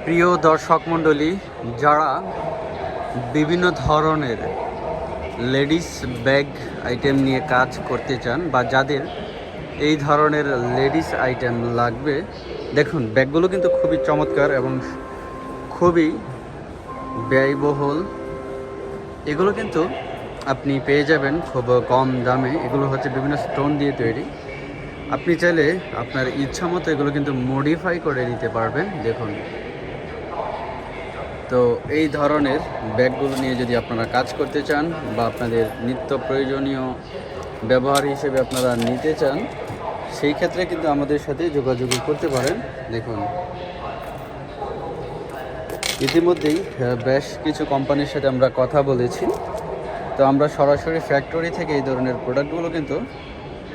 প্রিয় দর্শক মণ্ডলী, যারা বিভিন্ন ধরনের লেডিস ব্যাগ আইটেম নিয়ে কাজ করতে চান বা যাদের এই ধরনের লেডিস আইটেম লাগবে, দেখুন ব্যাগগুলো কিন্তু খুবই চমৎকার এবং খুবই ব্যয়বহুল। এগুলো কিন্তু আপনি পেয়ে যাবেন খুব কম দামে। এগুলো হচ্ছে বিভিন্ন স্টোন দিয়ে তৈরি। আপনি চাইলে আপনার ইচ্ছা মতো এগুলো কিন্তু মডিফাই করে নিতে পারবেন। দেখুন, তো এই ধরনের ব্যাগগুলো নিয়ে যদি আপনারা কাজ করতে চান বা আপনাদের নিত্য প্রয়োজনীয় ব্যবহার হিসেবে আপনারা নিতে চান, সেই ক্ষেত্রে কিন্তু আমাদের সাথে যোগাযোগ করতে পারেন। দেখুন, ইতিমধ্যেই বেশ কিছু কোম্পানির সাথে আমরা কথা বলেছি। তো আমরা সরাসরি ফ্যাক্টরি থেকে এই ধরনের প্রোডাক্টগুলো কিন্তু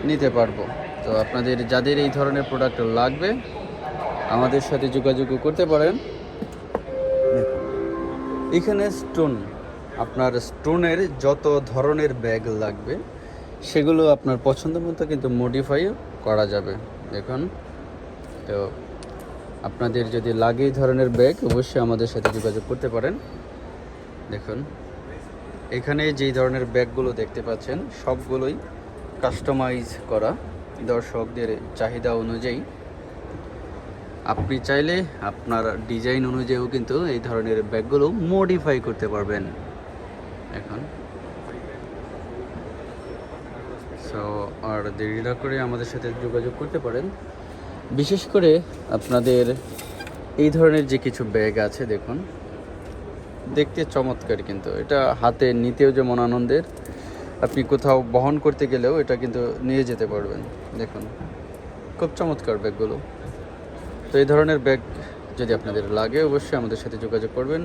নিতে পারবো। তো আপনাদের যাদের এই ধরনের প্রোডাক্ট লাগবে আমাদের সাথে যোগাযোগ করতে পারেন। এখানে স্টোন, আপনার স্টোনের যত ধরনের ব্যাগ লাগবে সেগুলো আপনার পছন্দ মতো কিন্তু মডিফাই করা যাবে। দেখুন, তো আপনাদের যদি লাগে এই ধরনের ব্যাগ অবশ্যই আমাদের সাথে যোগাযোগ করতে পারেন। দেখুন, এখানে যেই ধরনের ব্যাগগুলো দেখতে পাচ্ছেন সবগুলোই কাস্টমাইজ করা দর্শকদের চাহিদা অনুযায়ী। আপনি চাইলে আপনার ডিজাইন অনুযায়ীও কিন্তু এই ধরনের ব্যাগগুলো মডিফাই করতে পারবেন। এখন আর দেরি না করে আমাদের সাথে যোগাযোগ করতে পারেন। বিশেষ করে আপনাদের এই ধরনের যে কিছু ব্যাগ আছে, দেখুন দেখতে চমৎকার, কিন্তু এটা হাতে নিতেও যেমন আনন্দের, আপনি কোথাও বহন করতে গেলেও এটা কিন্তু নিয়ে যেতে পারবেন। দেখুন, খুব চমৎকার ব্যাগগুলো। তো এই ধরনের ব্যাগ যদি আপনাদের লাগে অবশ্যই আমাদের সাথে যোগাযোগ করবেন।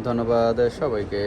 ধন্যবাদ সবাইকে।